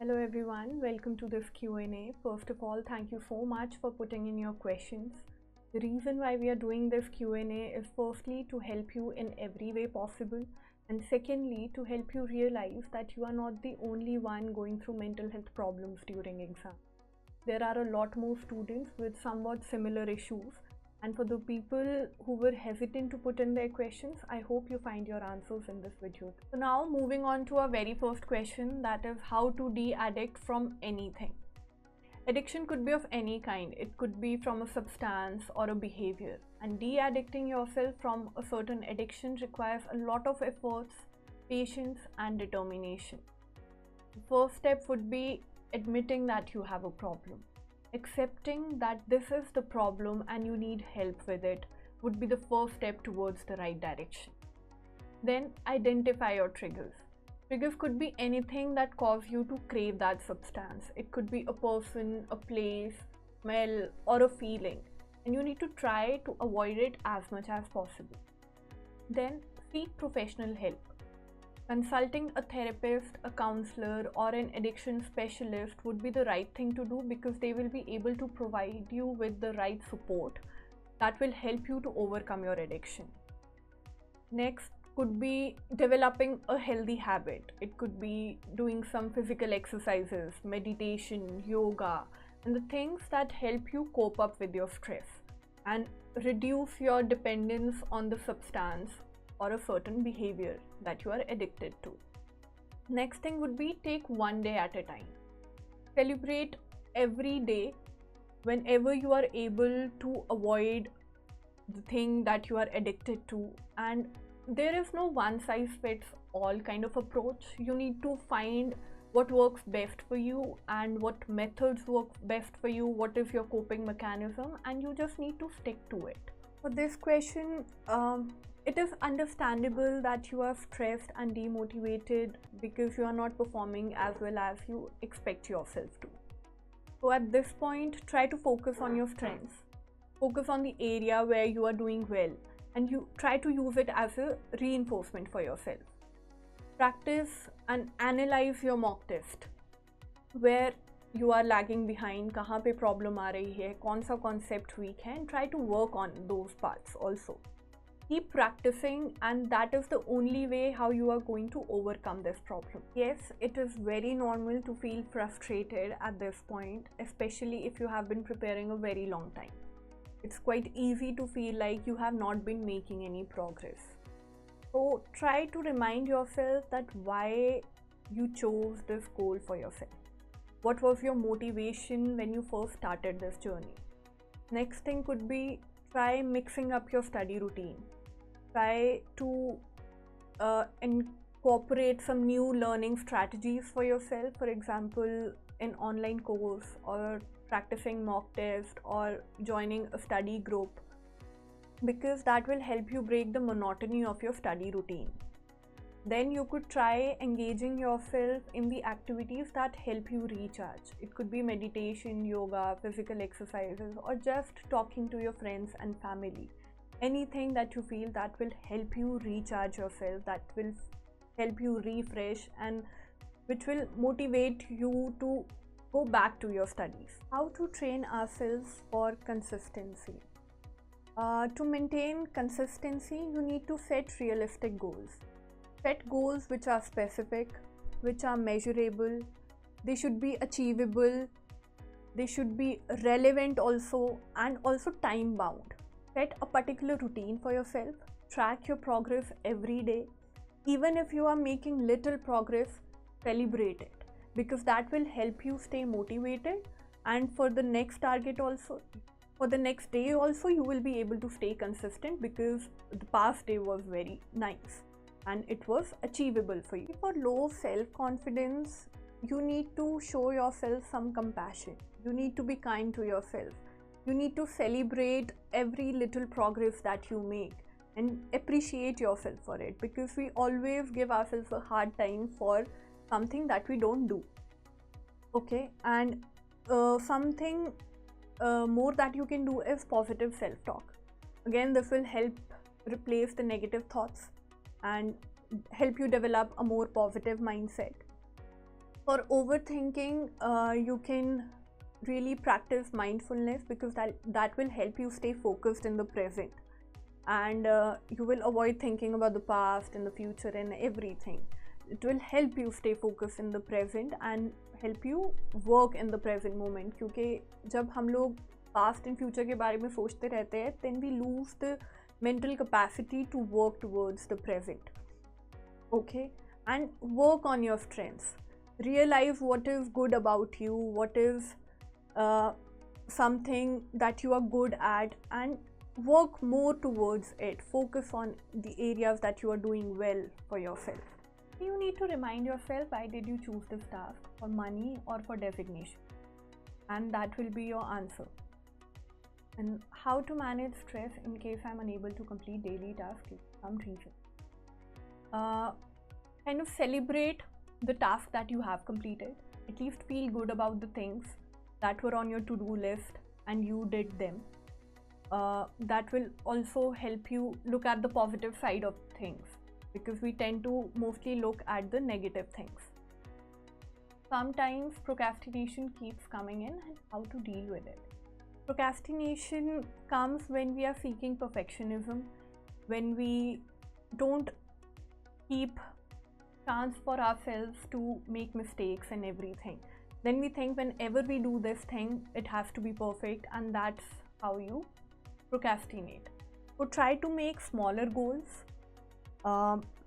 Hello everyone, welcome to this Q&A. First of all, thank you so much for putting in your questions. The reason why we are doing this Q&A is firstly to help you in every way possible, and secondly to help you realize that you are not the only one going through mental health problems during exam. There are a lot more students with somewhat similar issues, and for the people who were hesitant to put in their questions, I hope you find your answers in this video. So now moving on to our very first question, that is how to de-addict from anything. Addiction could be of any kind. It could be from a substance or a behavior, and de-addicting yourself from a certain addiction requires a lot of efforts, patience and determination. The first step would be admitting that you have a problem. Accepting that this is the problem and you need help with it would be the first step towards the right direction. Then identify your triggers. Triggers could be anything that cause you to crave that substance. It could be a person, a place, smell or a feeling, and you need to try to avoid it as much as possible. Then seek professional help. Consulting a therapist, a counselor or an addiction specialist would be the right thing to do, because they will be able to provide you with the right support that will help you to overcome your addiction. Next could be developing a healthy habit. It could be doing some physical exercises, meditation, yoga, and the things that help you cope up with your stress and reduce your dependence on the substance or a certain behavior that you are addicted to. Next thing would be take one day at a time. Celebrate every day whenever you are able to avoid the thing that you are addicted to, and there is no one size fits all kind of approach. You need to find what works best for you and what methods work best for you, what is your coping mechanism, and you just need to stick to it. For this question, it is understandable that you are stressed and demotivated because you are not performing as well as you expect yourself to. So at this point, try to focus on your strengths. Focus on the area where you are doing well, and you try to use it as a reinforcement for yourself. Practice and analyze your mock test. Where you are lagging behind, कहाँ पे problem आ रही है, कौन सा concept weak है, and try to work on those parts also. Keep practicing, and that is the only way how you are going to overcome this problem. Yes, it is very normal to feel frustrated at this point, especially if you have been preparing a very long time. It's quite easy to feel like you have not been making any progress. So try to remind yourself that why you chose this goal for yourself. What was your motivation when you first started this journey? Next thing could be try mixing up your study routine. Try to incorporate some new learning strategies for yourself, for example, an online course or practicing mock test or joining a study group, because that will help you break the monotony of your study routine. Then you could try engaging yourself in the activities that help you recharge. It could be meditation, yoga, physical exercises, or just talking to your friends and family. Anything that you feel that will help you recharge yourself, that will help you refresh, and which will motivate you to go back to your studies. How to train ourselves for consistency? To maintain consistency, you need to set realistic goals. Set goals which are specific, which are measurable, they should be achievable, they should be relevant also, and also time bound. Set a particular routine for yourself, track your progress every day. Even if you are making little progress, celebrate it, because that will help you stay motivated, and for the next target also, for the next day also, you will be able to stay consistent because the past day was very nice and it was achievable for you. For low self-confidence, you need to show yourself some compassion. You need to be kind to yourself. You need to celebrate every little progress that you make and appreciate yourself for it, because we always give ourselves a hard time for something that we don't do. Okay, and something more that you can do is positive self-talk. Again, this will help replace the negative thoughts and help you develop a more positive mindset. For overthinking, you can really practice mindfulness, because that will help you stay focused in the present, and you will avoid thinking about the past and the future and everything. It will help you stay focused in the present and help you work in the present moment, क्योंकि जब हम लोग past and future के बारे में सोचते रहते हैं, then we lose the mental capacity to work towards the present. Okay, and work on your strengths. Realize what is good about you, what is something that you are good at, and work more towards it. Focus on the areas that you are doing well for yourself. You need to remind yourself, why did you choose this task? For money or for designation? And that will be your answer. And how to manage stress in case I'm unable to complete daily tasks for some reason. Kind of celebrate the task that you have completed. At least feel good about the things that were on your to-do list and you did them. That will also help you look at the positive side of things, because we tend to mostly look at the negative things. Sometimes procrastination keeps coming in, and how to deal with it. Procrastination comes when we are seeking perfectionism, when we don't keep chance for ourselves to make mistakes and everything. Then we think whenever we do this thing, it has to be perfect, and that's how you procrastinate. So try to make smaller goals,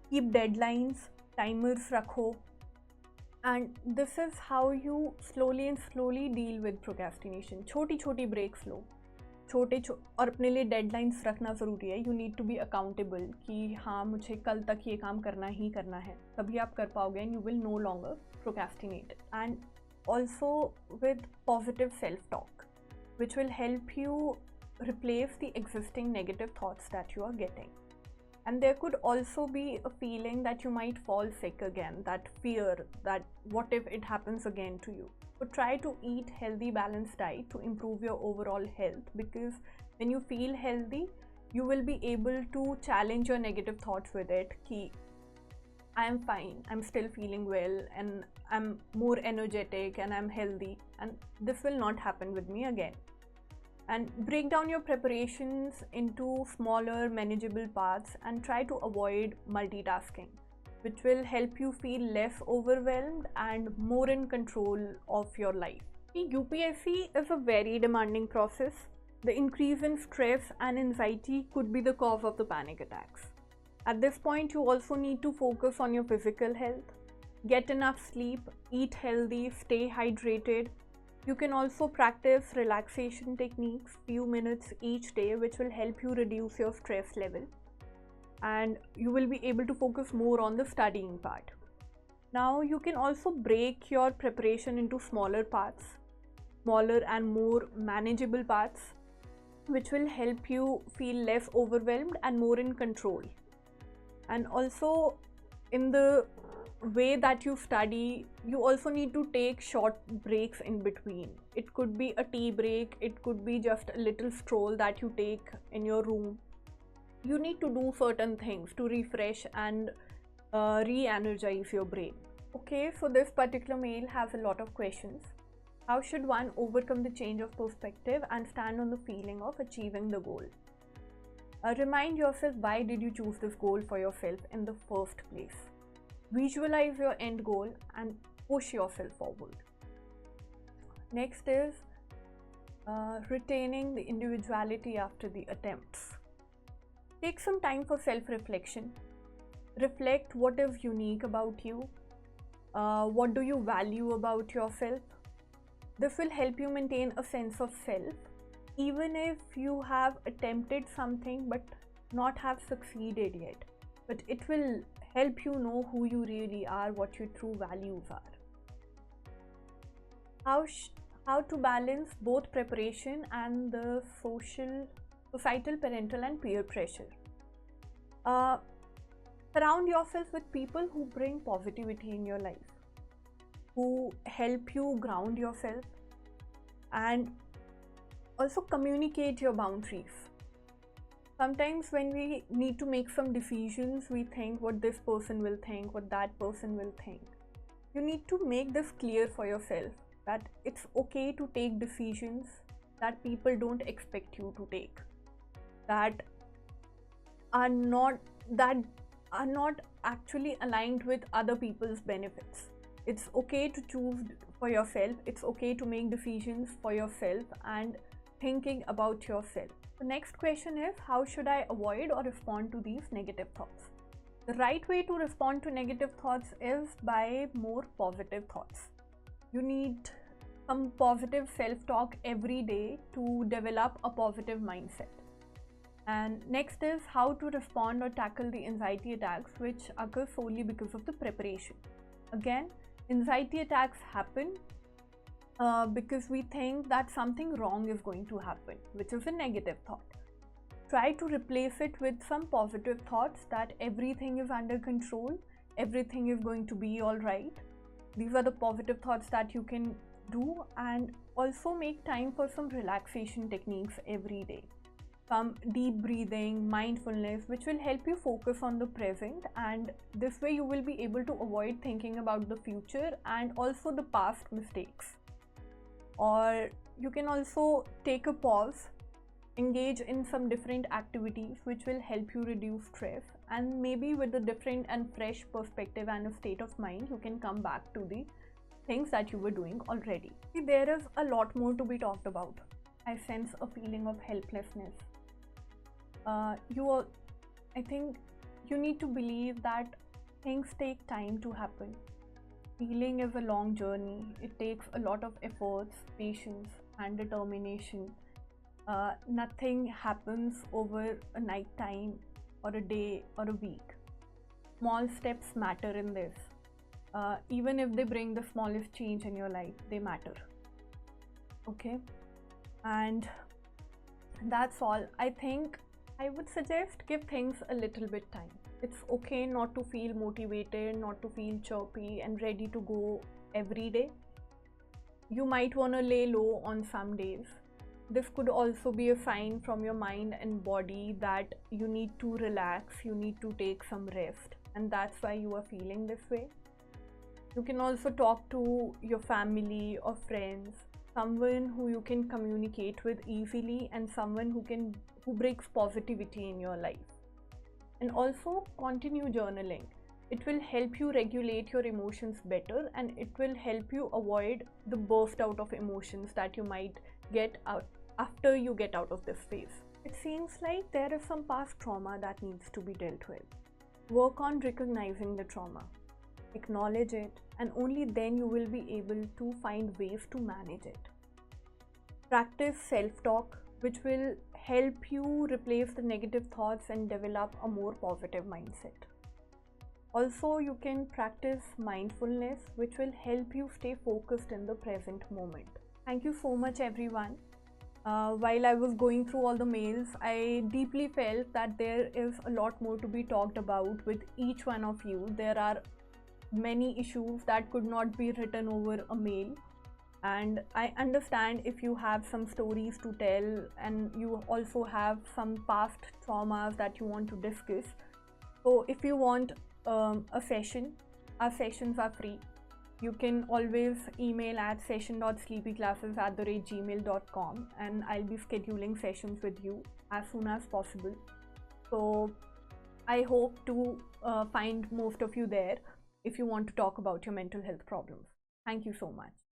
keep deadlines, timers rakho, and this is how you slowly deal with procrastination. छोटी breaks लो, और अपने लिए deadlines रखना ज़रूरी है. You need to be accountable कि हाँ मुझे कल तक ये काम करना ही करना है, तभी आप कर पाओगे, and you will no longer procrastinate. And also with positive self-talk, which will help you replace the existing negative thoughts that you are getting. And there could also be a feeling that you might fall sick again, that fear that what if it happens again to you. So try to eat healthy, balanced diet to improve your overall health, because when you feel healthy, you will be able to challenge your negative thoughts with it. Ki, I am fine, I'm still feeling well, and I'm more energetic and I'm healthy, and this will not happen with me again. And break down your preparations into smaller, manageable parts, and try to avoid multitasking, which will help you feel less overwhelmed and more in control of your life. UPSC is a very demanding process. The increase in stress and anxiety could be the cause of the panic attacks. At this point, you also need to focus on your physical health. Get enough sleep, eat healthy, stay hydrated. You can also practice relaxation techniques, few minutes each day, which will help you reduce your stress level. And you will be able to focus more on the studying part. Now you can also break your preparation into smaller parts, smaller and more manageable parts, which will help you feel less overwhelmed and more in control. And also in the way that you study, you also need to take short breaks in between. It could be a tea break, it could be just a little stroll that you take in your room. You need to do certain things to refresh and re-energize your brain. Okay, so this particular mail has a lot of questions. How should one overcome the change of perspective and stand on the feeling of achieving the goal? Remind yourself, why did you choose this goal for yourself in the first place? Visualize your end goal and push yourself forward. Next is retaining the individuality after the attempts. Take some time for self-reflection. Reflect what is unique about you. What do you value about yourself? This will help you maintain a sense of self, even if you have attempted something but not have succeeded yet. But it will help you know who you really are, what your true values are. How to balance both preparation and the societal, parental and peer pressure. Surround yourself with people who bring positivity in your life, who help you ground yourself, and also communicate your boundaries. Sometimes when we need to make some decisions, we think what this person will think, what that person will think. you need to make this clear for yourself, that it's okay to take decisions that people don't expect you to take, that are not actually aligned with other people's benefits. It's okay to choose for yourself. It's okay to make decisions for yourself and thinking about yourself. The next question is, how should I avoid or respond to these negative thoughts? The right way to respond to negative thoughts is by more positive thoughts. You need some positive self-talk every day to develop a positive mindset. And next is how to respond or tackle the anxiety attacks which occur solely because of the preparation. Again, anxiety attacks happen because we think that something wrong is going to happen, which is a negative thought. Try to replace it with some positive thoughts that everything is under control, everything is going to be all right. These are the positive thoughts that you can do, and also make time for some relaxation techniques every day. Some deep breathing, mindfulness, which will help you focus on the present, and this way you will be able to avoid thinking about the future and also the past mistakes. Or you can also take a pause, engage in some different activities which will help you reduce stress, and maybe with a different and fresh perspective and a state of mind, you can come back to the things that you were doing already. There is a lot more to be talked about. I sense a feeling of helplessness. I think you need to believe that things take time to happen. Healing is a long journey. It takes a lot of efforts, patience, and determination. Nothing happens over a night time or a day or a week. Small steps matter in this. Even if they bring the smallest change in your life, they matter. Okay? And that's all. I think I would suggest give things a little bit time. It's okay not to feel motivated, not to feel chirpy and ready to go every day. You might want to lay low on some days. This could also be a sign from your mind and body that you need to relax, you need to take some rest, and that's why you are feeling this way. You can also talk to your family or friends, someone who you can communicate with easily, and someone who brings positivity in your life. And also continue journaling. It will help you regulate your emotions better, and it will help you avoid the burst out of emotions that you might get out after you get out of this phase. It seems like there is some past trauma that needs to be dealt with. Work on recognizing the trauma. Acknowledge it, and only then you will be able to find ways to manage it. Practice self-talk, which will help you replace the negative thoughts and develop a more positive mindset. Also, you can practice mindfulness, which will help you stay focused in the present moment. Thank you so much, everyone. While I was going through all the mails, I deeply felt that there is a lot more to be talked about with each one of you. There are many issues that could not be written over a mail, and I understand if you have some stories to tell and you also have some past traumas that you want to discuss. So if you want a session, our sessions are free. You can always email at session.sleepyclasses@gmail.com, and I'll be scheduling sessions with you as soon as possible. So I hope to find most of you there if you want to talk about your mental health problems. Thank you so much.